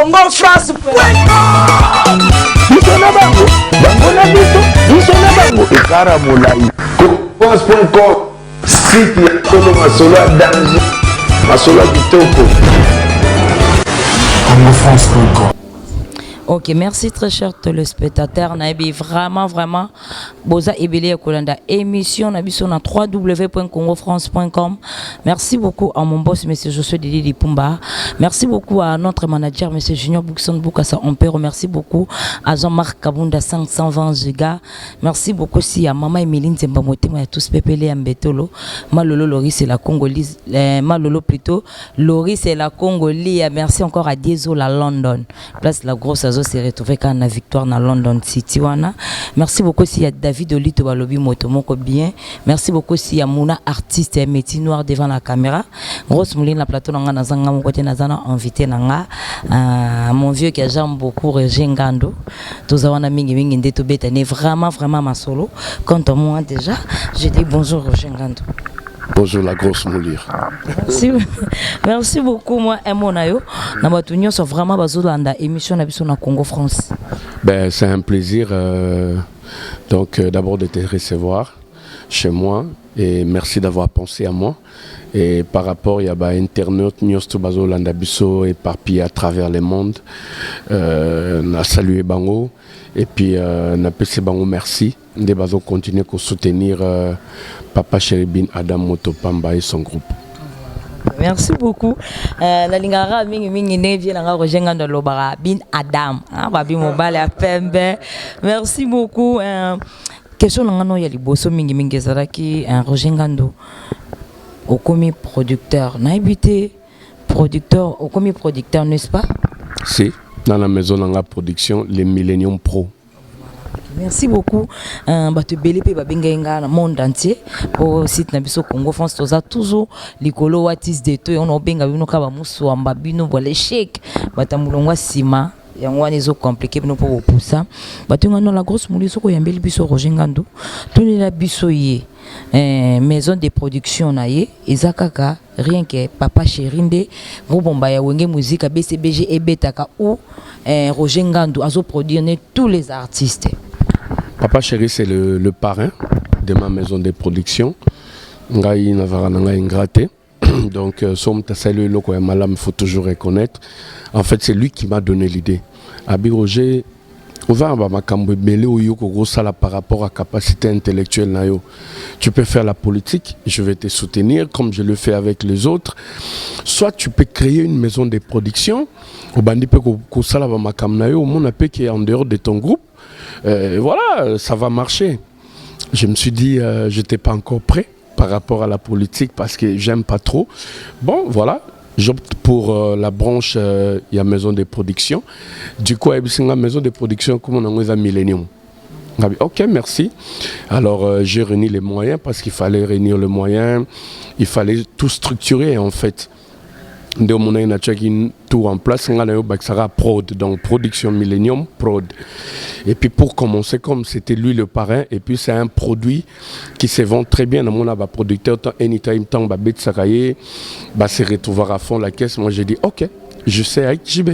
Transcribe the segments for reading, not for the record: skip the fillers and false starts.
congofrance.com. Biso na bango, bango na biso na bango. Ekara molai. France.com, site ya Tolo Masolo à danger, Masolo à Kitoko. Congofrance.com. Ok, merci très cher téléspectateurs. Nabi vraiment Boza Ebele Kolanda émission Nabiso na www.congofrance.com. Merci beaucoup à mon boss monsieur Josué Didi Lipumba. Merci beaucoup à notre manager monsieur Junior Boukson Boukassa. On peut remercier beaucoup à Jean-Marc Kabunda 520 gigas. Merci beaucoup aussi à Maman Emeline Zembamote à tous pepele Ambetolo. Malolo Lori c'est la Congolise. Malolo plutôt Lori c'est la Congolise. Merci encore à Diesel à London. Place la grosse s'est retrouvé quand la victoire dans London City wana. Merci beaucoup si y a David Olito Balobi moto moko bien. Merci beaucoup si y a Mouna artiste et métier noir devant la caméra. Grosse moulin la plateau nanga na zanga mon côté na zana invité nanga mon vieux qui j'aime beaucoup Roger Ngando. Tous awana mingi ndeto betane vraiment ma solo. Quant à moi déjà, je dis bonjour Roger Ngando. Bonjour la grosse moulure. Merci beaucoup moi Emonayo. Na batunyo sont vraiment bazolanda émission na biso na Congo France. Ben c'est un plaisir donc d'abord de te recevoir chez moi et merci d'avoir pensé à moi. Et par rapport il y a ba internaute news to bazolanda biso éparpillé à travers le monde. Na salué bango et puis na pese bango merci. Des bazo continuer à soutenir Papa Chéri Bin Adam Motopamba et son groupe. Merci beaucoup. La lingara mingi nevi la Roger Ngando Lobara Bin Adam. Babi mobile à Pembe. Merci beaucoup. Question ngano ya liboso mingi zaraki Roger Ngando. Okomi producteur. Na habité producteur, okomi producteur n'est-ce pas? Si, dans la maison Nanga Production, les Millennium Pro. Merci beaucoup. Bato belé pe babenga na monde entier au site na biso Congo France toza toujours likolo watis de to on benga bino ka ba musu amba bino bolé chèque batamulongwa sima yango wana ezo compliqué bino pour pousser bato ngano la grosse mouli soko yambeli biso Roger Ngando tuni la biso ye maison de production na ye ezakaka rien que Papa Chéri Robomba ya wenge musique BCBG ebetaka ou Roger Ngando azo produire tous les artistes. Papa Chéri, c'est le parrain de ma maison de production. Ngai Navarana Ingraté. Donc, Somme Tassalu Loko et Malam, il faut toujours reconnaître. En fait, c'est lui qui m'a donné l'idée. Abi Roger, on va par rapport à capacité intellectuelle. Tu peux faire la politique, je vais te soutenir comme je le fais avec les autres. Soit tu peux créer une maison de production, au monde qui est en dehors de ton groupe. Voilà, ça va marcher. Je me suis dit, je n'étais pas encore prêt par rapport à la politique parce que j'aime pas trop. Bon, voilà, j'opte pour la branche, il y a maison de production. Du coup, il y a maison de production comme on a Millennium. Ok, merci. Alors, j'ai réuni les moyens parce qu'il fallait réunir les moyens. Il fallait tout structurer en fait. De mon a tout en place, prod, donc production Millennium prod. Et puis pour commencer, comme c'était lui le parrain, et puis c'est un produit qui se vend très bien. Mon producteur, anytime, temps, se retrouver à fond la caisse. Moi j'ai dit ok, je sais avec JB.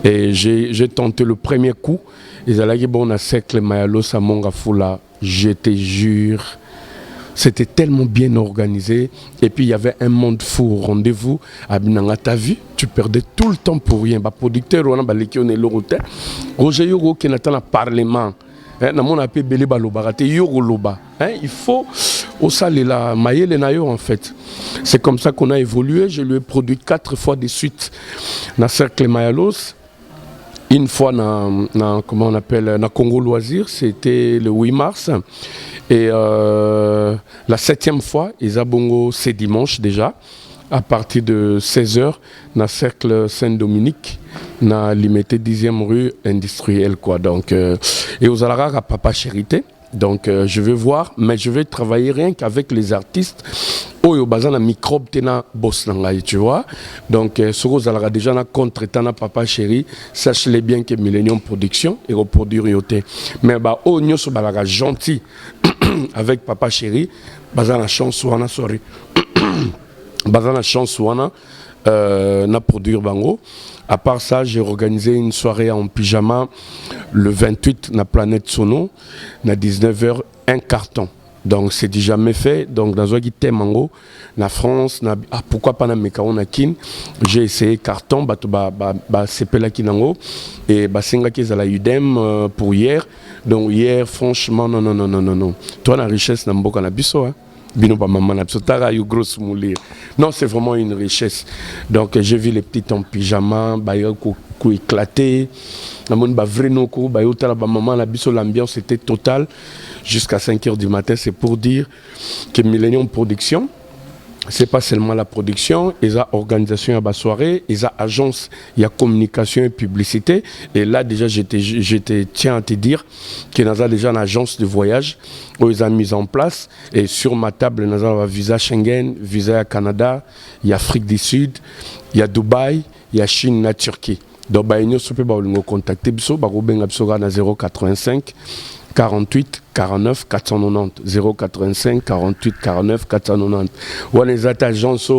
Et j'ai tenté le premier coup. Ils allaient dire bon, on a cercle Mayalo, Samonga Fula, je te jure. C'était tellement bien organisé. Et puis il y avait un monde fou au rendez-vous. T'as vu, tu perdais tout le temps pour rien. Producteur, on a Roger Yoro qui est dans le Parlement. Il faut au salé la maïe en fait. C'est comme ça qu'on a évolué. Je lui ai produit 4 fois de suite dans Cercle Mayalos. Une fois comment on appelle, dans Congo Loisir, c'était le 8 mars. Et la 7e fois, Isabongo, c'est dimanche déjà, à partir de 16h, dans le cercle Saint-Dominique, dans l'imité 10e rue industrielle. Quoi. Donc, et aux Alara, à Papa Chérité. Donc, je vais voir, mais je vais travailler rien qu'avec les artistes. Oyo bazana microbe tena boss nangai, tu vois. Donc, Soro Zalara déjà na contre tana Papa Chéri, sache-le bien que Millennium Production et reproduire yoté. Mais bah, oh, nyoso balaga gentil avec Papa Chéri, bazana chance wana, sorry. Bazana chance wana, na produire bango. À part ça, j'ai organisé une soirée en pyjama le 28 na Planète Sono, na 19h, un carton. Donc c'est déjà jamais fait. Donc dans un guité mango, na France, pourquoi pas na Mekao na Kin, j'ai essayé carton, c'est la Kinango et singa qui est la UDEM pour hier. Donc hier, franchement, non. Toi la richesse na mboka na biso, hein. Non, c'est vraiment une richesse. Donc j'ai vu les petites en pyjama, éclaté. L'ambiance était totale jusqu'à 5h du matin. C'est pour dire que Millennium Production, c'est pas seulement la production, il y a organisation à la soirée, il y a agence, il y a communication et publicité. Et là déjà, tiens à te dire qu'il y a déjà une agence de voyage où ils ont mis en place. Et sur ma table, il y a un visa Schengen, visa à Canada, il y a Afrique du Sud, il y a Dubaï, il y a Chine, la Turquie. Donc, nous pouvons contacter biso, na 085 48 49 490 085 48 49 490. On les agence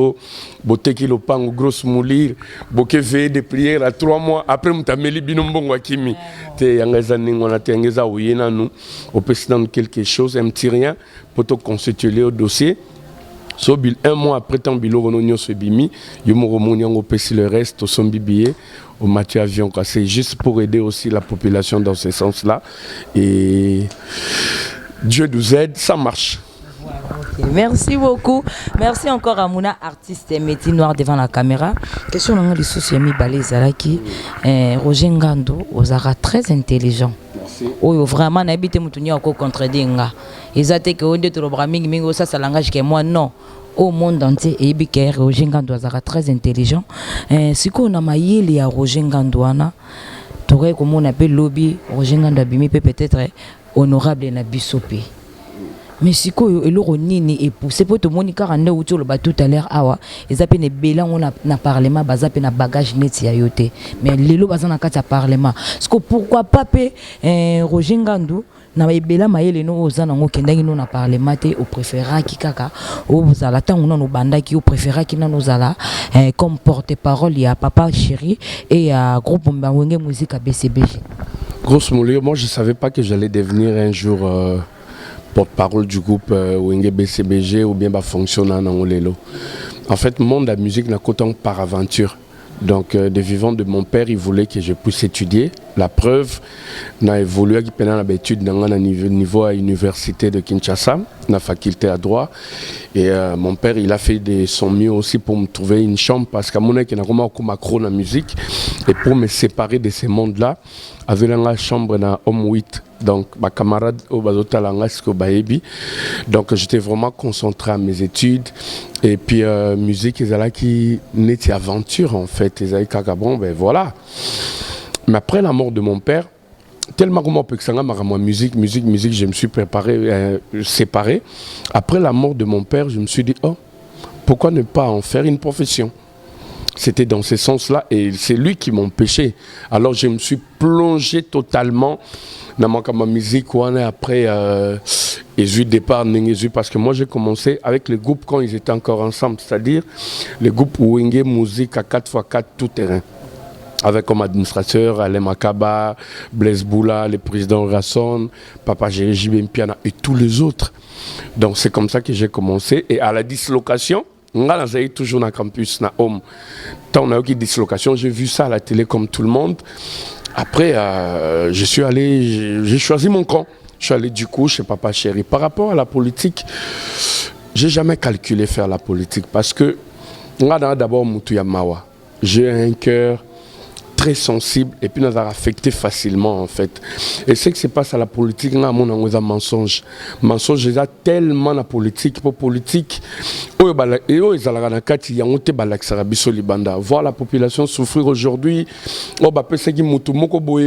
boteki lo pango grosse moulir boke veille de prière à 3 mois après mutameli binombongo akimi te yangeza ningona te yangeza uyena nous au président quelque chose un petit rien pour te constituer au dossier. So, 1 mois après tant bilo rononyo se bimi yomo monyango pesi le reste au son billet au Mathieu Avion. C'est juste pour aider aussi la population dans ce sens-là. Et Dieu nous aide, ça marche. Okay. Merci beaucoup. Merci encore à Mouna, artiste et métier noir devant la caméra. Question de souci mi balé Zaraki. Roger Ngando, Ozara très intelligent. Merci. Oh, vraiment, n'habite moutouni encore contre dinga. Ils ont été que on dit trop braming, mais ça, c'est langage que moi non. Au monde entier, et bien Roger Ngando Ozara très intelligent. Si on a maillé à Roger Ngandouana, tu aurais comme on appelle lobby Roger Ngando abimi peut-être honorable na bisope. Mais si quoi et l'oronini et poussé pour tout le monde car on est le tout à l'heure awa ils appellent les bélans on a parlement bazapé na bagage net ya yote mais les lots bazana kata parlement parce que pourquoi pas Roger Ngando na ebela mayele no ozana ngo kendaki no na parlement te au préféra ki kaka o bozala tango no banda ki au préféra ki na nozala comme porte-parole ya papa chéri et à groupe Mbangwenge musique à BCBG. Grosso modo, moi je savais pas que j'allais devenir un jour porte-parole du groupe Wenge BCBG ou bien fonctionnant dans Olelo. En fait, le monde de la musique n'a qu'autant par aventure. Donc, de vivant de mon père, il voulait que je puisse étudier. La preuve, n'a évolué pendant l'étude dans un niveau à l'université de Kinshasa, la faculté à droit. Et mon père, il a fait de son mieux aussi pour me trouver une chambre parce qu'à mon époque, il a vraiment macro la musique. Et pour me séparer de ces mondes-là, avec la chambre dans Homme 8. Donc, ma camarade au donc j'étais vraiment concentré à mes études. Et puis, musique, ils allaient qui n'était aventure en fait. Ils allaient bon, ben voilà. Mais après la mort de mon père, tellement que moi, musique, je me suis séparé. Après la mort de mon père, je me suis dit, oh, pourquoi ne pas en faire une profession? C'était dans ce sens-là et c'est lui qui m'empêchait. Alors je me suis plongé totalement dans ma musique. Après, et départ parce que moi j'ai commencé avec les groupes quand ils étaient encore ensemble, c'est-à-dire les groupes Wenge Musique à 4x4 tout terrain. Avec comme administrateur Alain Makaba, Blaise Boula, le président Rasson, Papa Jérémy Bempiana et tous les autres. Donc c'est comme ça que j'ai commencé. Et à la dislocation, on a toujours dans le campus, na Home. Tant on a eu une dislocation, j'ai vu ça à la télé comme tout le monde. Après, j'ai choisi mon camp. Je suis allé du coup chez Papa Chéri. Par rapport à la politique, j'ai jamais calculé faire la politique parce que on a d'abord Moutuya Mawa. J'ai un cœur très sensible et puis nous a affecté facilement en fait. Et ce qui se passe à la politique, on a un mensonge. Mensonge déjà tellement la politique, pour politique, voir la population souffrir aujourd'hui,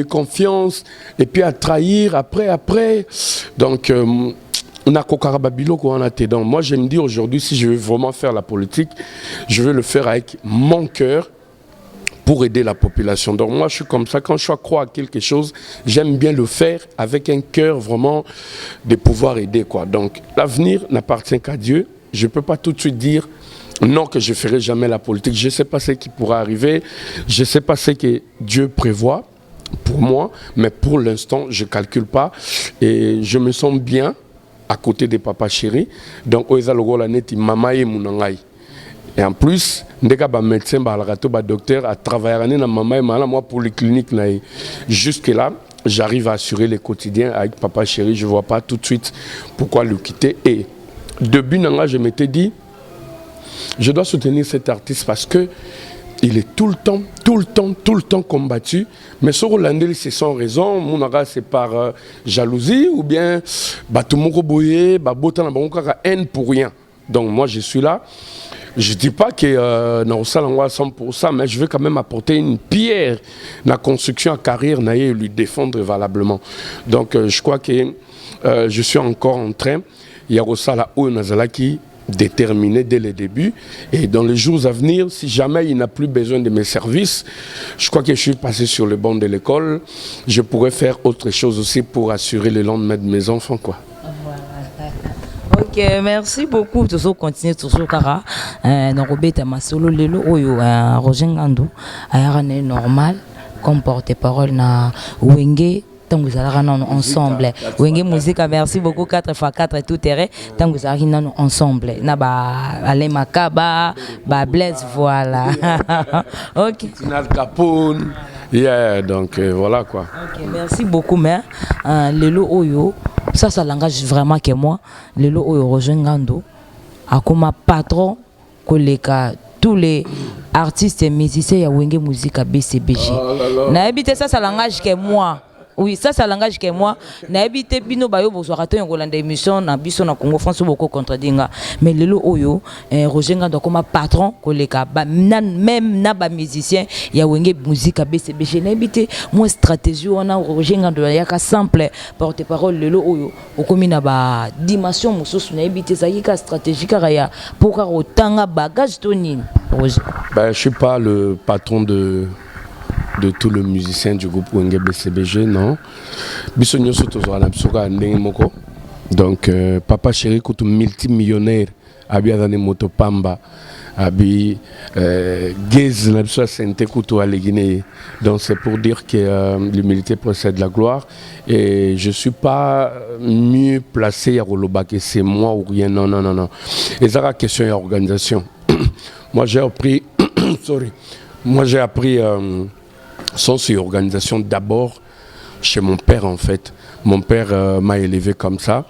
confiance et puis à trahir après. Donc on a donc moi je me dis aujourd'hui si je veux vraiment faire la politique, je veux le faire avec mon cœur pour aider la population. Donc moi je suis comme ça, quand je crois à quelque chose, j'aime bien le faire avec un cœur vraiment de pouvoir aider quoi. Donc l'avenir n'appartient qu'à Dieu. Je ne peux pas tout de suite dire non, que je ne ferai jamais la politique. Je ne sais pas ce qui pourra arriver. Je ne sais pas ce que Dieu prévoit pour moi. Mais pour l'instant, je ne calcule pas. Et je me sens bien à côté de Papa Chéri. Donc, et en plus, dès que médecin, docteur, a travaillé dans maman pour les cliniques. Jusque-là, j'arrive à assurer les quotidiens avec Papa Chéri. Je ne vois pas tout de suite pourquoi le quitter. Et depuis, je m'étais dit, je dois soutenir cet artiste parce que il est tout le temps combattu. Mais sur Rolandel, c'est sans raison. Mounara, c'est par jalousie ou bien haine pour rien. Donc moi, je suis là. Je ne dis pas que non, ça l'envoie à 100%, mais je veux quand même apporter une pierre dans la construction à carrière et lui défendre valablement. Donc je crois que je suis encore en train. Il y a aussi là où Nazalaki déterminé dès le début. Et dans les jours à venir, si jamais il n'a plus besoin de mes services, je crois que je suis passé sur le banc de l'école. Je pourrais faire autre chose aussi pour assurer le lendemain de mes enfants, quoi. Ok, merci beaucoup. Toujours continuer toujours Kara. Norobeta Masolo Lelo Oyo Roger Ngandou ayarane normal comme porte-parole na Wenge. Tant que vous allez ensemble, Wenge Musique, merci beaucoup 4x4 tout terrain. Tant que vous allez ensemble, na ba Alain Makaba, ba Blaise, voilà. Ok. Tinal Capone, yeah, donc voilà quoi. Ok, merci beaucoup, mais Lelo Oyo, ça l'engage vraiment que moi. Lelo Oyo Roger Ngandou, a comme patron collègue tous les artistes et musiciens ya Wenge Musique à BCBG. Na habité ça l'engage que moi. Oui, ça langage que moi. Na habité bino bayo bozwaka to ngolanda émission na biso na Congo France beaucoup contredinga. Mais lelo oyo Roger Ngandou comme patron koleka même na ba musicien ya Wenge Musique BCBG na habité moi stratégie on a Roger Ngandou ya ka simple porte-parole lelo oyo okomi na ba dimension mususu na habité ça yika stratégique ya pour otanga bagage tonine. Roger. Ben je suis pas le patron de tous les musiciens du groupe Wenge BCBG, non. Donc, Papa Chéri, quand multimillionnaire, abi adane moto pamba, abi gaz na biso sente kuto alegine. Donc c'est pour dire que l'humilité précède la gloire et je suis pas mieux placé à Roloba que c'est moi ou rien. Non. Et ça la question de l'organisation. Moi j'ai appris sens et organisation d'abord chez mon père en fait. Mon père m'a élevé comme ça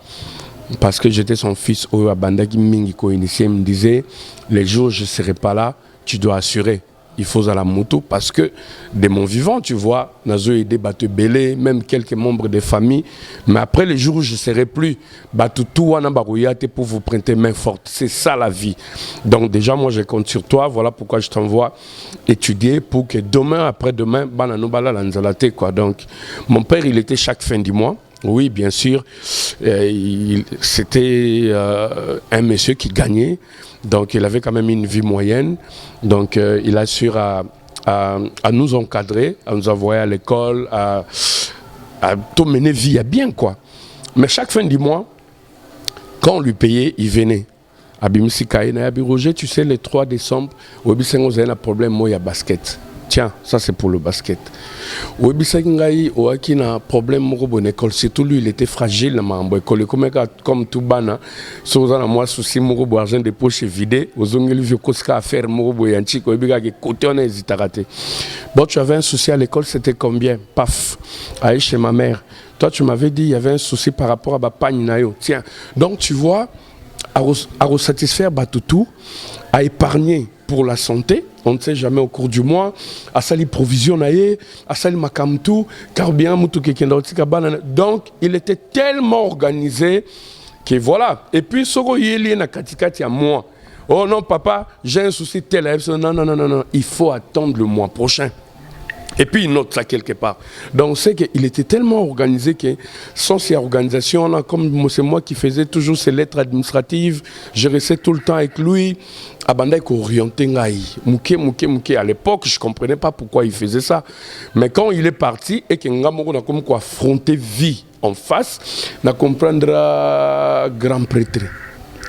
parce que j'étais son fils au Abandaki Mingiko initié. Il me disait les jours où je ne serai pas là, tu dois assurer. Il faut à la moto parce que de mon vivant, tu vois, Nazo aidé Bateau Belé, même quelques membres de famille. Mais après les jours où je ne serai plus, Batoutou Anabarouyate pour vous prêter main forte. C'est ça la vie. Donc déjà, moi je compte sur toi. Voilà pourquoi je t'envoie étudier pour que demain, après-demain, Bananobala Lanzalate quoi. Donc mon père, il était chaque fin du mois. Oui, bien sûr. C'était un monsieur qui gagnait. Donc il avait quand même une vie moyenne. Donc il assure à nous encadrer, à nous envoyer à l'école, à tout mener vie à bien quoi. Mais chaque fin du mois, quand on lui payait, il venait. Roger, tu sais, le 3 décembre, on a un problème, moi, il y a basket. Tiens, ça c'est pour le basket. Webisangai oaki na problème moko bon école, surtout lui il était fragile na mambo école comme tout bana. Soza na moi souci moko bo argent de poche vidé, ozongeli vieux koska affaire moko bo yanchi ko biga ke côté on hésite à rater. Bon, tu avais un souci à l'école, c'était combien? Paf. Allez chez ma mère. Toi tu m'avais dit il y avait un souci par rapport à Bapagne Nayo. Tiens. Donc tu vois à satisfaire Batoutou, à épargner pour la santé. On ne sait jamais au cours du mois, à sali provision à sali makamtu, car bien mutu donc il était tellement organisé que voilà. Et puis soko yeli na katikati à moi. Oh non papa, j'ai un souci tel. Non, il faut attendre le mois prochain. Et puis il note ça quelque part. Donc c'est qu'il était tellement organisé que sans ces organisations, comme c'est moi qui faisais toujours ses lettres administratives, je restais tout le temps avec lui. Abandai orienté ngai. Mouké. À l'époque, je ne comprenais pas pourquoi il faisait ça. Mais quand il est parti et qu'il a comme quoi affronter vie en face, on comprendra grand prêtre.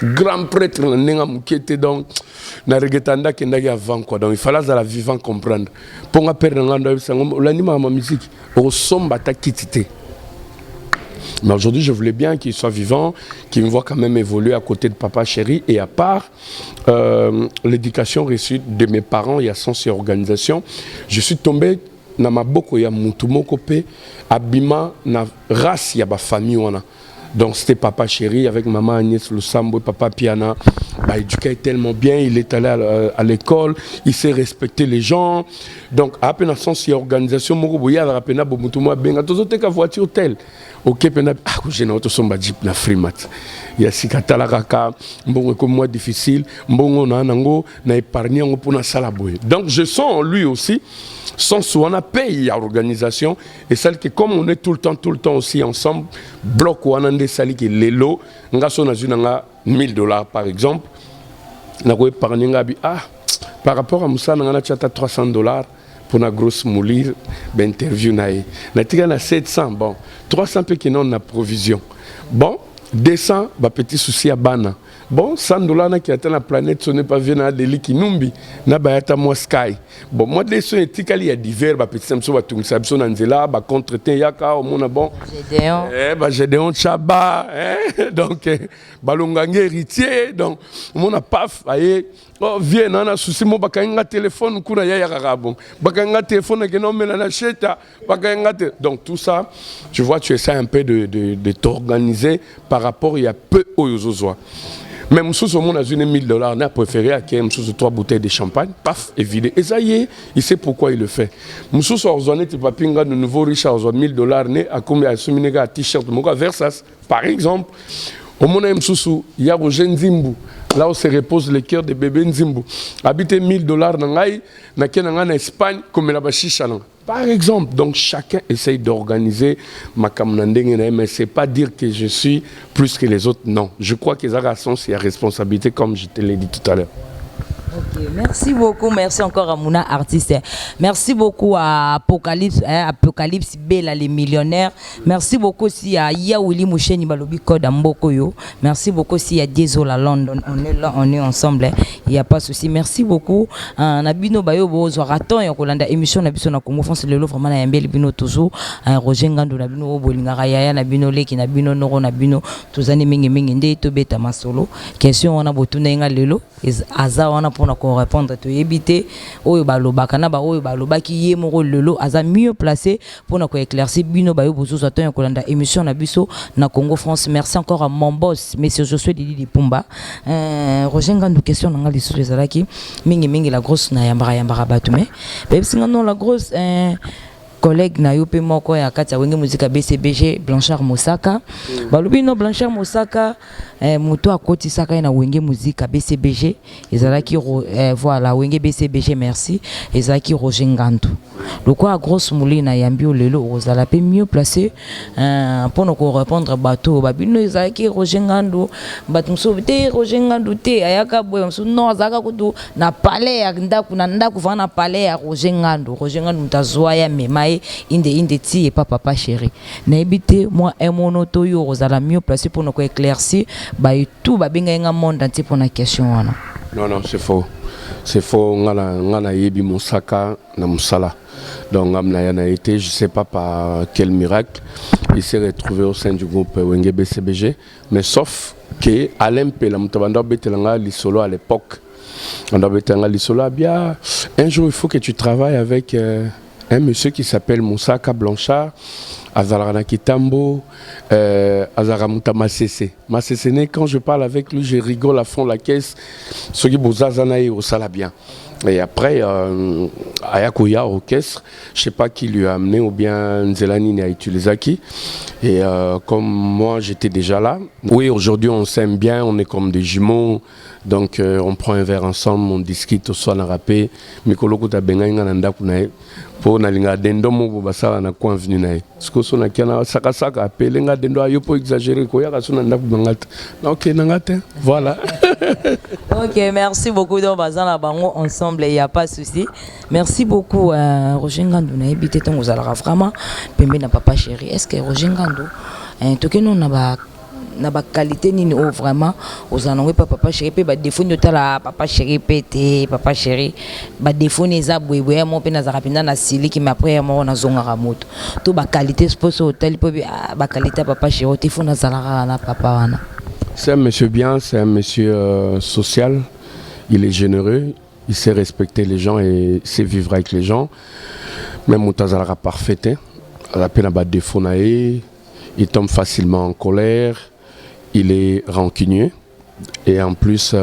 grand prêtre n'enga mukete donc na regretanda que ndaki avant quoi donc il fallait la vivant comprendre pour nga perdre ngando sango l'anima ma musique au somba ta kitité. Mais aujourd'hui, je voulais bien qu'il soit vivant, qu'il me voit quand même évoluer à côté de Papa Chéri. Et à part l'éducation reçue de mes parents, il y a sens et organisation, je suis tombé dans ma boko, il y a Moutoumoko Pe, Abima, na race, il y a ma famille. Donc c'était Papa Chéri avec maman Agnès Lusambo, Papa Piana. Bah, éduqué tellement bien, il est allé à l'école, il sait respecter les gens. Donc à peine sens et organisation, il y a à peine Boumoutouma Benga, tous autres cas voiture telle. Ok, pena ah j'ai une autre somba jeep na frimat. Il y a sikatala raka, mbongo comme moi difficile, mbongo na nango na épargner ngo pour na salaboy. Donc je sens en lui aussi sans on a payé à l'organisation et celle qui comme on est tout le temps aussi ensemble bloc ou anande sali qui lelo nga so na zunanga $1000 par exemple na ko épargner nga bi ah par rapport à Moussa na chata $300 pour une grosse moulir d'interview naïe. Na tika na 700 bon 300 peu qui non na provision. Bon 200 ba petit souci à bana. Bon $100 na qui atteint la planète ce n'est pas venu na deli qui numbi na bayata mo sky. Bon moi des sons etikali ya divers ba petit samso ba tungisa biso na nzela ba contretemps yaka au mona bon. Gédéon Chaba donc balongange héritier donc on a paf aye oh viens nana souci mo bakanga téléphone kuna ya bon bakanga téléphone que non mais na cheta bakanga donc tout ça tu vois tu essaies un peu de t'organiser par rapport il y a peu aux même sous au monde a une $1000 n'a préféré à qui sous 3 bouteilles de champagne paf et vidé et ça y est il sait pourquoi il le fait sous orzoné tu papinga de nouveau Richard $1000 né à combien à t-shirt moka Versace par exemple au monde sous il y a Roger Nzimbu là où se repose le cœur de bébé Nzimbu habiter $1000 nangai na kenanga en Espagne comme la bachicha par exemple. Donc chacun essaye d'organiser ma kamnandenge mais c'est pas dire que je suis plus que les autres, non, je crois que ça a sens et responsabilité comme je te l'ai dit tout à l'heure. Ok, merci beaucoup, merci encore à Mouna artiste. Merci beaucoup à Apocalypse Bella les millionnaires. Merci beaucoup aussi à Yaouli Moucheni Balobi Code Ambokoyo. Merci beaucoup aussi à Dézola London. On est là, on est ensemble. Il n'y a pas de souci. Merci beaucoup à Nabino Bayo Bozo Raton et Kolanda émission Nabiso na Congo France le lot vraiment na Mbeli Bino toujours Roger Ngando Nabino Bolinga Raya Nabino Leki Nabino Noro Nabino tuzani mingi mingi nde to beta masolo. Question on a botuna nga lelo aza wana pour nous répondre to yebité oyo balobaka na ba oyo balobaki ye moko lelo aza mieux placé pour nous éclaircir bino bayo bozo zato ya kolanda émission na biso na Congo France. Merci encore à mon boss monsieur Josué Didi Lipumba. Roger Ngando question nga liso ezalaki mingi la grosse na yambara batume bebsinga non la grosse collègue na yope moko ya kati ya wenge musique BCBG Blanchard Mosaka balobi no Blanchard Mosaka moto akoti saka na wenge musique BCBG ezalaki voilà wenge BCBG merci ezalaki Roger Ngando lokwa grosse moulina yambi lelo ozala pe mieux placé pour nous répondre bateau babino ezalaki Roger Ngando batumso te Roger Ngando te ayaka boyo no zaka kutu na palais ya ndaku vana palais ya Roger Ngando mutazwa ya mema inde ti et papa chéri na ebité moi un monoto yo ozala mieux placé pour nous éclaircir ba tout ba benga nga monde entier pour la question wana. Non c'est faux ngana yebi Mosaka na musala donc amna été je sais pas par quel miracle il s'est retrouvé au sein du groupe Wenge BCBG mais sauf que Alain Pela mutabanda betelanga lisolo à l'époque on doit betelanga lisolo bien un jour il faut que tu travailles avec un monsieur qui s'appelle Moussaka Blanchard, Azarana Kitambo, Azaramuta Masese. Masese, quand je parle avec lui, je rigole à fond la caisse. Ce qui est au Salabien. Et après, Ayakoya orchestre, je ne sais pas qui lui a amené ou bien Nzelani a utilisé qui. Et comme moi, j'étais déjà là. Oui, aujourd'hui, on s'aime bien, on est comme des jumeaux. Donc, on prend un verre ensemble, on discute, on soit dans rapé. Mikolo Kota Benga Nanda Kunae. Pour nalinga dendo mo basala na convenu nae siko so na kiana saka apelenga dendo ayo po exagérer ko ya kasuna ndaku bangata OK nangate voilà. OK, merci beaucoup donc bazala bango ensemble, il y a pas de souci. Merci beaucoup Roger Ngando na habité tongo zala vraiment pembe na papa chéri. Est-ce que Roger Ngando to que non na ba na ba qualité nini o vraiment aux anongwe papa chéri pe ba défaut nyotala papa chéri pété papa chéri ba défaut neza bwebwe mo pe na zakapinda na sili ki après mo na zonga moto to ba qualité spose hôtel pe ba qualité papa chéri te fona zalaka na papa wana. C'est un monsieur bien, c'est un monsieur social, il est généreux, il sait respecter les gens et sait vivre avec les gens. Même Moutazalaka parfait, à la peine à battre des faunae, il tombe facilement en colère, il est rancunier et en plus,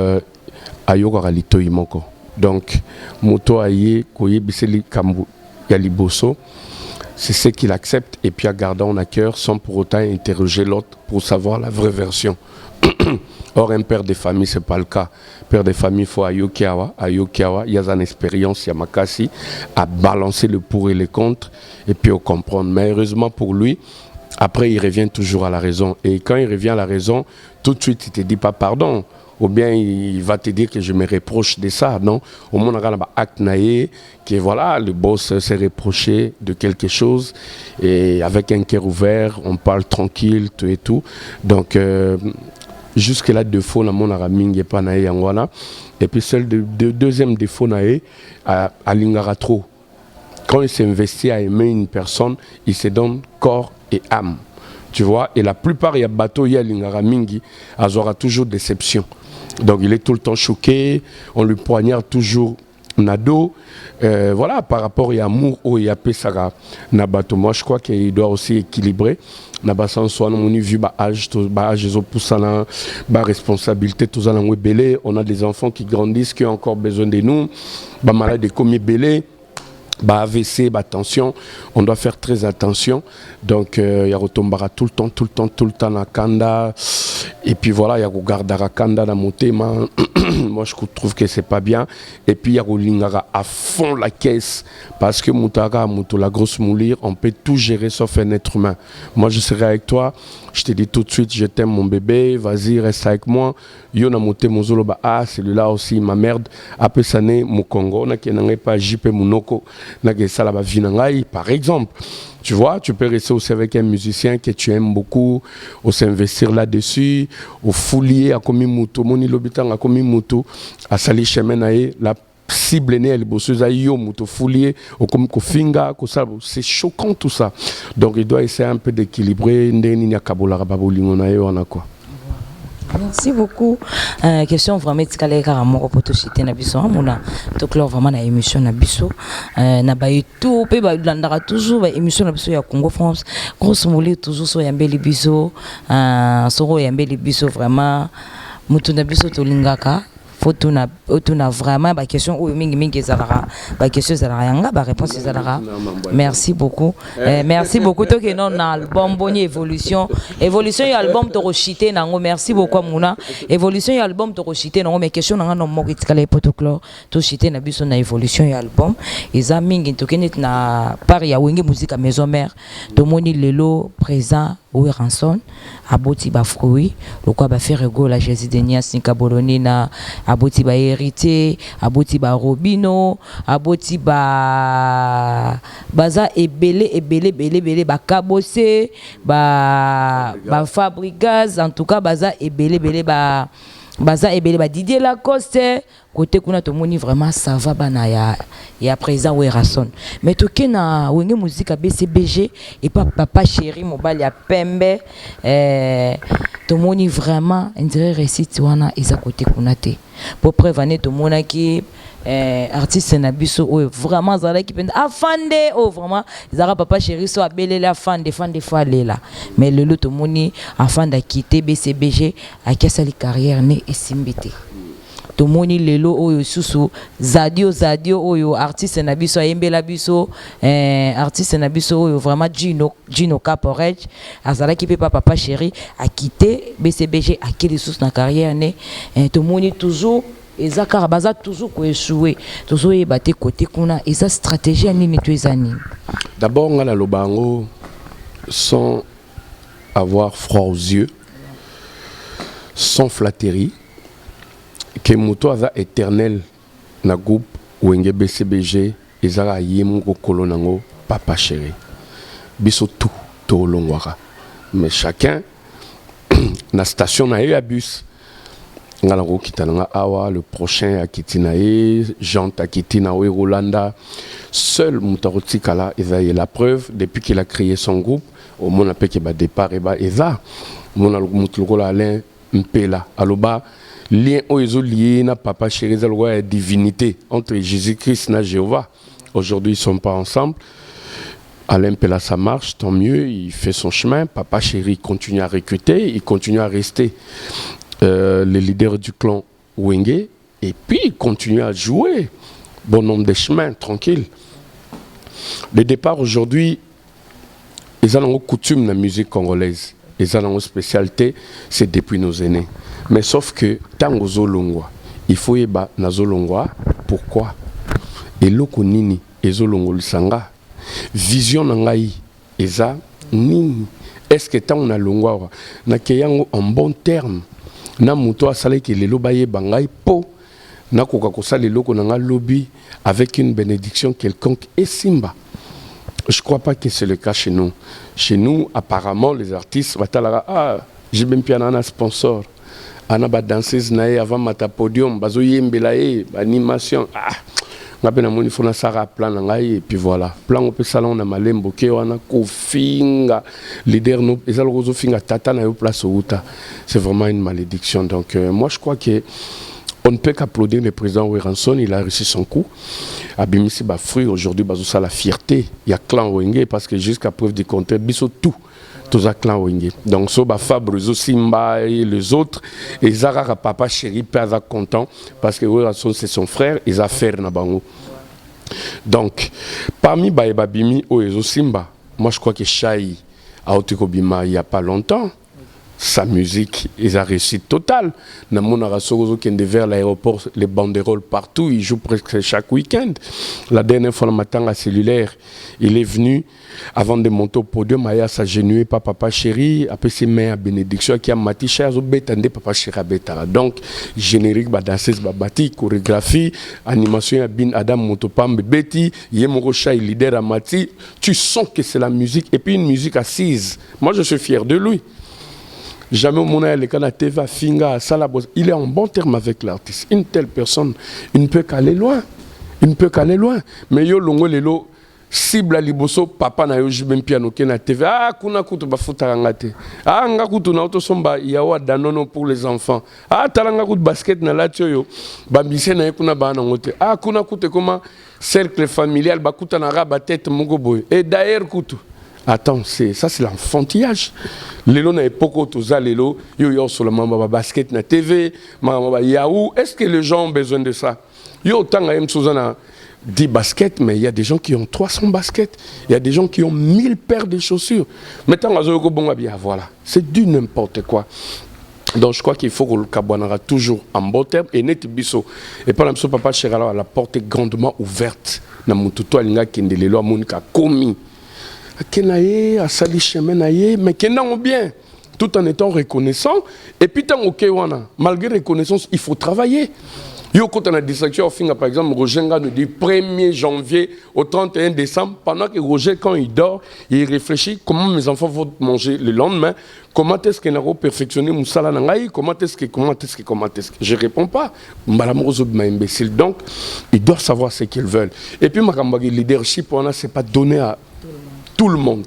ayoga lito imoko. Donc, Moto aye koye biseli kambu yaliboso, c'est ce qu'il accepte et puis à garder en cœur sans pour autant interroger l'autre pour savoir la vraie version. Or, un père de famille, ce n'est pas le cas. Père de famille, il faut ayokiawa, il y a une expérience, il y a makasi, à balancer le pour et le contre, et puis à comprendre. Mais heureusement pour lui, après, il revient toujours à la raison. Et quand il revient à la raison, tout de suite, il ne te dit pas pardon. Ou bien il va te dire que je me reproche de ça, non? Au moins, on a un acte naïe, que voilà, le boss s'est reproché de quelque chose, et avec un cœur ouvert, on parle tranquille, tout et tout. Donc, jusque-là, défaut, on a mingi pas naïe en voilà. Et puis, seul deuxième défaut naïe, à l'ingara trop. Quand il s'investit à aimer une personne, il se donne corps et âme. Tu vois, et la plupart, il y a bateau, il y a l'ingara mingi, il aura toujours déception. Donc il est tout le temps choqué, on lui poignarde toujours nado. Voilà, par rapport à amour, il y a Pesara, Nabato. Moi, je crois qu'il doit aussi équilibrer. Nabasan soit on a vu âge, responsabilité, tout ça, on a des enfants qui grandissent, qui ont encore besoin de nous, malade comme belé. AVC, attention, on doit faire très attention. Donc, il y a Rotombara tout le temps na Kanda. Et puis voilà, il y a Gardara Kanda dans mon thème. Moi, je trouve que c'est pas bien. Et puis, il y a Rolingara à fond la caisse. Parce que Moutara, la grosse moulire, on peut tout gérer sauf un être humain. Moi, je serai avec toi. Je te dis tout de suite, je t'aime mon bébé. Vas-y, reste avec moi. Yona Moté Mozoloba, celui-là aussi, ma merde. Après ça, mon Congo, n'a pas JP Mounoko. Par exemple, tu vois, tu peux rester aussi avec un musicien que tu aimes beaucoup, ou s'investir là-dessus, au foulier à Komi Moutou, Moni Lobitan à Komi Moutou, à Sali Chemenae, la cible née, elle bosseuse à Yo Moutou foulier, au Komi Kofinga, c'est choquant tout ça. Donc il doit essayer un peu d'équilibrer, Ndeni Kabola Rababolingonae, on a quoi. Merci beaucoup. Question vraiment ticale car mon poto cité na biso mona to clore vraiment na émission na biso na ba tout pe ba landara toujours ba émission na biso ya Congo France grosse mouli toujours so yambeli biso soro yambeli biso vraiment mutu na biso to lingaka faut na vraiment ba question ou mingi zalara ba question zalara yanga ba réponse zalara. Merci beaucoup. Merci beaucoup to que non album boni évolution ya album to rochité nango merci beaucoup muna évolution ya album to rochité nango mais question nanga no moko itikala protocole to chité na biso na évolution ya album eza mingi to kenet na par ya wenge musique à maison mère to moni lelo présent ou ranson aboti ba fruit lokwa ba faire ego la Jésus de Nias Nikabolonina aboti ba hérité aboti ba robino aboti ba baza ebele ba kabose ba fabricas en tout cas baza ebele ba Didier Lacoste côté kuna to moni vraiment ça va bana ya présent ou rason mais to kena wenge musique à BCBG et pas papa chéri mobile ya pembe to moni vraiment intérêt récite wana isa côté kuna te pour prévenir to mona qui artiste na biso o vraiment zala qui pende afande o vraiment zara papa chéri so abelela fande falela mais le lot to moni afande a quitté BCBG a kesali carrière ne esimbité to moni lelo oyo susu zadio oyo artiste na biso ayembela biso artiste na biso oyo vraiment Gino Caporage azala ki pe papa chéri a quitté BCBG a quitté sous na carrière ne to moni toujours ezaka baza toujours ko échouer toujours yebate côté kuna eza stratégie nini to ezani. D'abord ngala lobango sans avoir froid aux yeux, sans flatterie, que moto aza éternel na groupe wenge BCBG ezala yemu ko kolonango papa chéri biso tout to longwara mais chacun na station na ya bus ngalako kitananga awa le prochain à Kitinae Jean Takitina Rolanda seul Mutarotikala Eza est la preuve depuis qu'il a créé son groupe au monde appelle que départ et Eza mon Mutlokola Alain Mpela aloba lien oizo lié na papa chéri zalwa divinité entre Jésus-Christ et Jéhovah. Aujourd'hui ils sont pas ensemble. Alain Mpela ça marche, tant mieux, il fait son chemin. Papa chéri continue à recruter, il continue à rester le leader du clan Wenge et puis il continue à jouer. Bon nombre de chemins, tranquille. Le départ aujourd'hui, ils ont une coutume dans la musique congolaise. Ils ont une spécialité, c'est depuis nos aînés. Mais sauf que, tant que Zolongwa, il faut y aller dans Zolongwa. Pourquoi? Et loko nini, et Zolongwa le sanga. Vision nangai, eza nini. Est-ce que tant on a Longwa, na keyango en bon terme, na muto asale ke lelo baye bangai po, na koka kosale loko nanga lobby avec une bénédiction quelconque et simba. Je ne crois pas que c'est le cas chez nous. Chez nous, apparemment, les artistes, j'ai même bien un sponsor. Ana ba danseuse nae avant mata podium, bazo yembelae, animation. On a bien un faut na plan et puis voilà. Plan au salon na malembo ke wana ko finga leader no ezal rozo finga tata na yo place outa. C'est vraiment une malédiction. Donc moi je crois que on ne peut qu'applaudir le président Weranson, il a réussi son coup. Abimisi ba fruit aujourd'hui bazo ça la fierté. Il y a clan Wenge parce que jusqu'à preuve du contraire biso tout à clan Wenge. Donc so ba Fabre Simba et les autres et Zara papa chéri père content parce que Weranson c'est son frère, ils a fait na bango. Donc parmi ba Bimi Oezo Simba, moi je crois que Chai a Otekobima il y a pas longtemps. Sa musique est à réussite totale. Namona Rasozo qui est vers l'aéroport, les banderoles partout, il joue presque chaque week-end. La dernière fois, le matin, à cellulaire, il est venu avant de monter au podium, il a s'agenouillé par papa chéri, après ses mains à bénédiction, qui a mati cher, papa chéri à donc, générique, danseuse, bati, chorégraphie, animation, Adam Motopam, Betty, Yemoro Chai, leader à Mati, tu sens que c'est la musique, et puis une musique assise. Moi, je suis fier de lui. Jamais au monde le Canada va finga Salabos. Il est en bon terme avec l'artiste. Une telle personne, il ne peut qu'aller loin. Il ne peut qu'aller loin. Mais yo longo lelo cible à liboso papa na yo jibem piano ke na TV. Ah kuna kutu ba futa ngate. Ah nga kutu na auto somba yawa danono pour les enfants. Ah talanga kutu basket na latio yo. Ba mbise na kuna ba na ngote. Ah kuna kutu comment cercle familial ba kuta na raba tête mongo boy. Et d'ailleurs kutu. Attends, ça c'est l'enfantillage. Lelo na époque toza lelo yo sur le mamba basket na TV, mamba Yahoo. Est-ce que les gens ont besoin de ça? Yo tanga em sozana 10 baskets, mais il y a des gens qui ont 300 baskets. Il y a des gens qui ont 1000 paires de chaussures. Maintenant azoko bonga bien voilà. C'est du n'importe quoi. Donc je crois qu'il faut que le Kabouanara toujours en bon terme et net biso. Et par exemple papa Cherala la porte est grandement ouverte. Na mututo alinga kende lelo amonika komi. Kenaye, à sali chemin naye, mais kenang bien, tout en étant reconnaissant. Et puis tant ok wana, malgré reconnaissance, il faut travailler. Yo quand on a distraction, par exemple, Roger nous dit 1er janvier au 31 décembre, pendant que Roger quand il dort, il réfléchit comment mes enfants vont manger le lendemain, comment est-ce qu'il a perfectionné mon sala nangaï, comment est-ce que je réponds pas. Malamoso imbécile. Donc, ils doivent savoir ce qu'ils veulent. Et puis ma leadership, on a c'est pas donné à tout le monde.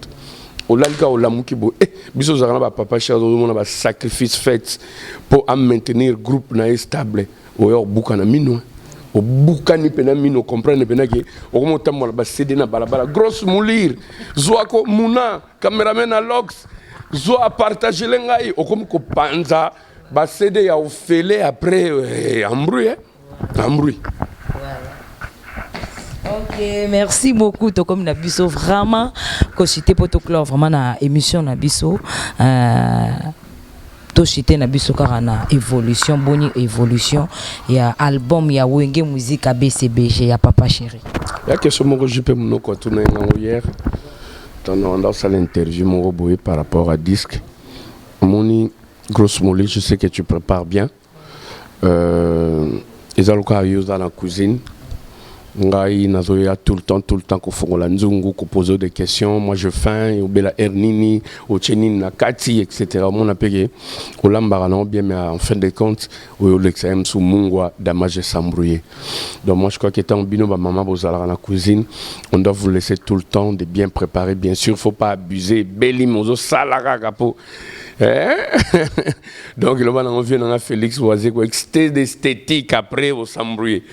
Au lalka au lamukibo biso zarana papa cher on a sacrifice fait pour maintenir groupe na stable au yor bukana mino au bukani pena mino comprendre pena que au monta mo ba céder na balabala grosse moulir zoako muna cameraman à lox zo a partager lengai au comme ko panza ba céder ya ofele après embrouille. Ok, merci beaucoup. To comme Nabiso vraiment cité protocole vraiment na émission Nabiso to cité Nabiso car na évolution bonne évolution il y a album il y a Wenge musique ABCBG ya papa chéri. Il y a question mon je peux mon ko tourner hier dans sa l'interview mon roboé par rapport à disque moni grosse molly je sais que tu prépares bien ils ont le cas dans la cuisine. Ngai nazoya tout le temps ko fongola nzungu ko poser des questions. Moi je faim, obela ernini, ochenini nakati etc. Mon apeke olambara non bien mais en fin de compte o l'exem sous mungwa damage s'embrouiller. Donc moi je crois qu'étant bino ba maman bozala na cuisine, on doit vous laisser tout le temps de bien préparer. Bien sûr, faut pas abuser. Beli mozo salara kapo. Donc le on vient dans Félix Oisé quoi esthétique après au s'embrouiller.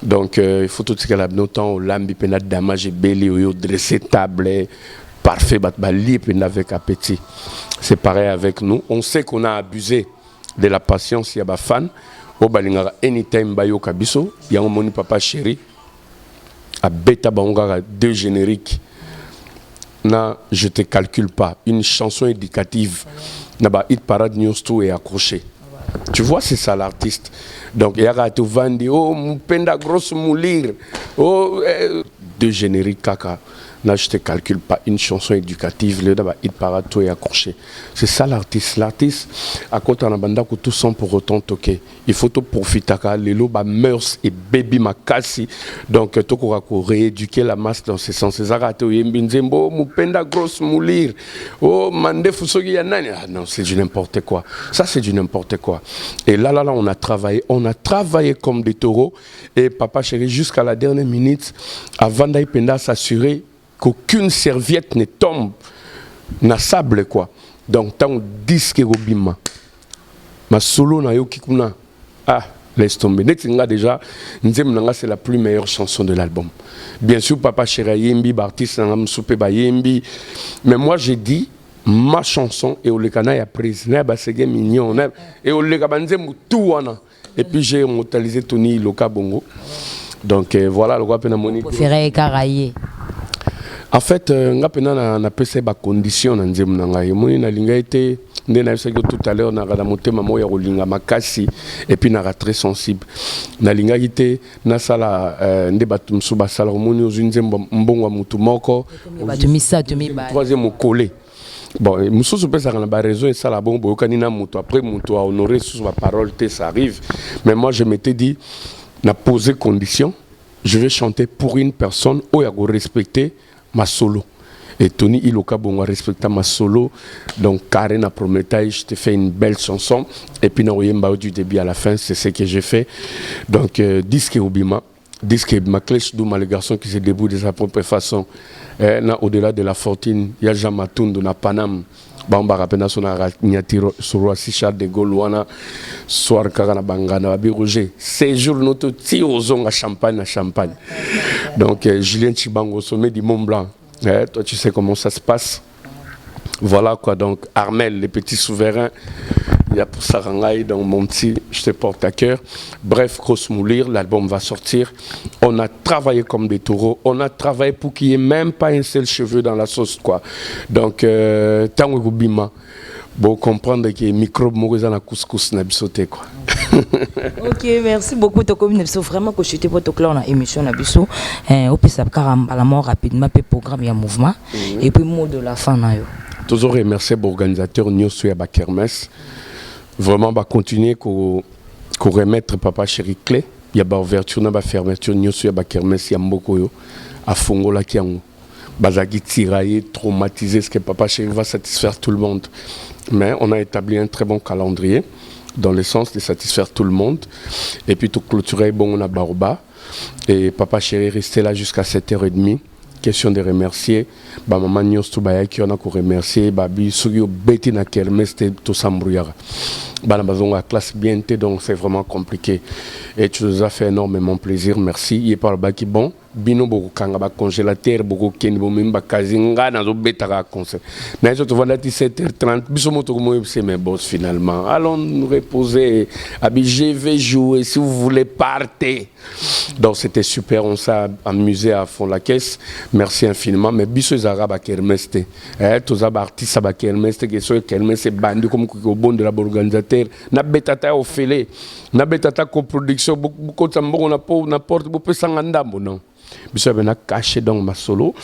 Donc il faut tout ce qu'elle a notant au lambi pena damage belli au dressé table parfait batbali pena avec appétit. C'est pareil avec nous, on sait qu'on a abusé de la patience ya ba fan au balingara anytime bayo kabiso ya moni papa chéri a beta bangara deux génériques. Non, je te calcule pas. Une chanson éducative, naba hit parade news tout est accroché. Tu vois, c'est ça l'artiste. Donc il y a tout vendu. Oh, Mupenda grosse moulir. Oh, deux génériques caca. Là, je te calcule pas. Une chanson éducative, le d'abord hit parade tout est accroché. C'est ça l'artiste. L'artiste, à côté de banda tout sans pour autant toquer. Il faut tout profiter car les lots mœurs et baby makasi. Donc tout pour rééduquer la masse dans ce sens. C'est arrêté. Yembinzembo, Mupenda grosse moulir. Oh, mande fusogi yanani. Ah non, c'est du n'importe quoi. Ça c'est du n'importe quoi. Et là, on a travaillé comme des taureaux. Et papa chéri, jusqu'à la dernière minute, avant d'Aipenda s'assurer qu'aucune serviette ne tombe na sable quoi. Donc tant disque robima. Ma solo na yo kikuna. Ah, laisse tomber. Netinga déjà, Nzemnanga c'est la plus meilleure chanson de l'album. Bien sûr papa chéri yembi artiste ngam soupe ba yembi. Mais moi j'ai dit ma chanson et olekana ya prise na ba sege mignon et oleka nzemu tout wana. Et puis j'ai immortalisé Tony Loka Bongo. Donc voilà le roi penamoni. Préféré Karaye. En fait, nga pena na pese ba condition na nzemu na ngai. Moni na linga été ndena seko tout à l'heure na rada motema mo ya kolinga makasi et puis na très sensible. Na linga ité na sala nde batu msuba sala moni ozinzemba mbongo mutu moko. Batu misatu mibale. Troisième collé. Bon, mususu pesa kana ba raison et ça la bon boyokani na mutu après mutu a honorer sous ma parole ça arrive. Mais moi je m'étais dit na poser condition, je vais chanter pour une personne où il y a respecter ma solo. Et Tony Iloka Bongo respecta ma solo. Donc Karen a promis, je te fais une belle chanson. Et puis Naoyemba du début à la fin, c'est ce que j'ai fait. Donc disque Obima, disque ma clèche d'où les garçons qui se débrouillent de sa propre façon. Au-delà de la fortune, il y a Jamatoun na Panam. Bamba rapena sona nyatiro sur Charles de Gaulle wana soir kaka na bangana ba Roger séjour notre ti ozonga champagne na champagne. Donc Julien Chibango au sommet du Mont Blanc. Toi tu sais comment ça se passe. Voilà quoi, donc Armel les petits souverains. Il y a pour Sarangaï dans mon petit, je te porte à cœur. Bref, grosse moulir, l'album va sortir. On a travaillé comme des taureaux. On a travaillé pour qu'il n'y ait même pas un seul cheveu dans la sauce, quoi. Donc, tant que bima, bon comprendre que les microbes mourent dans la couscous n'a sauté, quoi. Ok, merci beaucoup. Tu as vraiment que je t'ai votre clair dans l'émission Nabiso. Au plus, ça va rapidement le programme, il y a un mouvement. Et puis, mot de la fin. Toujours remercier l'organisateur Nyosu Yaba Kermes. Vraiment, va continuer qu'on remettre papa chéri clé. Il y a une ouverture, une fermeture, il y a une kermes, il y a beaucoup à Fongola qui ont bazagi tiraillé, traumatisé, ce que papa chéri va satisfaire tout le monde. Mais on a établi un très bon calendrier dans le sens de satisfaire tout le monde. Et puis tout clôturer, bon, on a Baroba. Et papa chéri restait là jusqu'à 7h30. Question de remercier maman Nyos Toubaya qui on a remercier babi Sugio Betty na kermesse tout s'embrouillard. Bana bazonga classe bien donc c'est vraiment compliqué et tu nous as fait énormément plaisir, merci. Il parle baki bon bino beaucoup kanga ba congélateur beaucoup ken bo memba kazinga na zo betaka concert. Mais je te vois là 17h30 biso moto mo c'est mes boss finalement. Allons nous reposer. Abi je vais jouer si vous voulez partez. Donc c'était super, on s'est amusé à fond la caisse. Merci infiniment. Mais biso zaraba kermeste. Tous les artistes à kermeste qui sont kermeste bandit comme au bon de la organisateur. Na betata au félé. Na betata coproduction beaucoup de on a pas n'importe beaucoup sangandambo non. Biso ben a caché dans ma solo.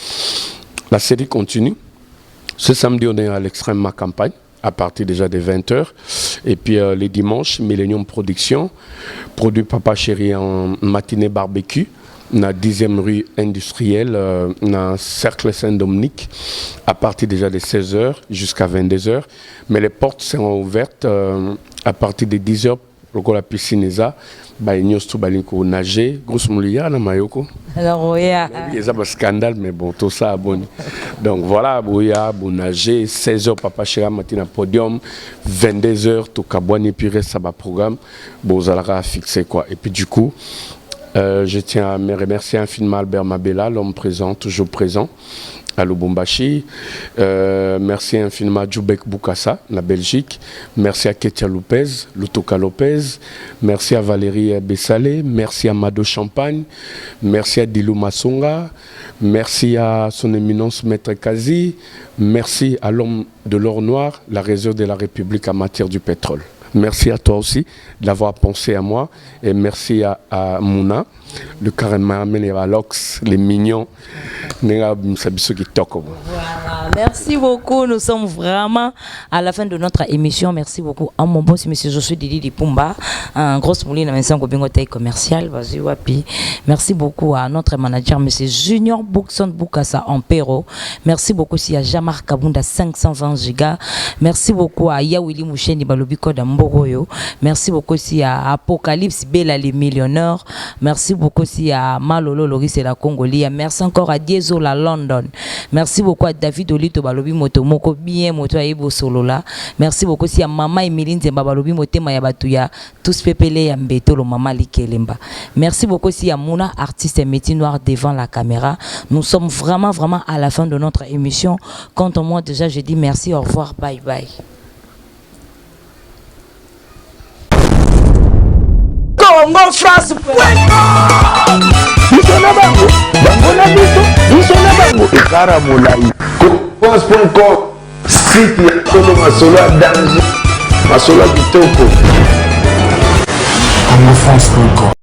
La série continue. Ce samedi on est à l'extrême ma campagne à partir déjà de 20h. Et puis les dimanches, Millennium Production, produit Papa Chéri en matinée barbecue. na 10e rue industrielle, na Cercle Saint-Dominique, à partir déjà de 16h jusqu'à 22h. Mais les portes seront ouvertes à partir de 10h pour la piscine ESA. Nous avons nager, grosso modo, mayoko. Alors, oui. Il y a un scandale, mais bon, tout ça, bon. Donc voilà, vous nager, 16h, papa chéra, matin podium, 22h, tout cabouani, puis reste à programme. Bon, vous allez fixer quoi. Et puis du coup, je tiens à me remercier infiniment Albert Mabella, l'homme présent, toujours présent à Lubumbashi. Merci infiniment à Djoubek Boukassa, la Belgique. Merci à Ketia Lopez, Lutoka Lopez. Merci à Valérie Bessalé. Merci à Mado Champagne. Merci à Dilou Massonga. Merci à son éminence Maître Kazi. Merci à l'homme de l'or noir, la réserve de la République en matière du pétrole. Merci à toi aussi d'avoir pensé à moi. Et merci à Mouna, le carrément Lox, les mignons. Voilà, merci beaucoup. Nous sommes vraiment à la fin de notre émission. Merci beaucoup à mon boss, monsieur Josué Didi Dipumba, un gros mouline à un commercial. Merci beaucoup à notre manager, monsieur Junior Boukson Boukassa en Péro. Merci beaucoup aussi à Jamar Kabunda 520 gigas. Merci beaucoup à Yawili Moucheni Balobiko d'Amboroyo. Merci beaucoup aussi à Apocalypse Bella les millionnaires. Merci beaucoup aussi à Malolo Loris et la Congolia. Merci encore à Dieso la London. Merci beaucoup à David Olito Balobi Moto Moko bien Moto Aibo Solola. Merci beaucoup aussi à Mama Emeline Zemba Balobi Motema Yabatuya. Tous pépélé Yambeto le Mama Likelemba. Merci beaucoup aussi à Mouna, artiste et métier noir devant la caméra. Nous sommes vraiment à la fin de notre émission. Quant à moi déjà je dis merci, au revoir, bye bye. Congo France. France.com, site ya Kolo Masolo ya danger, Masolo ya kitoko. CongoFrance.com.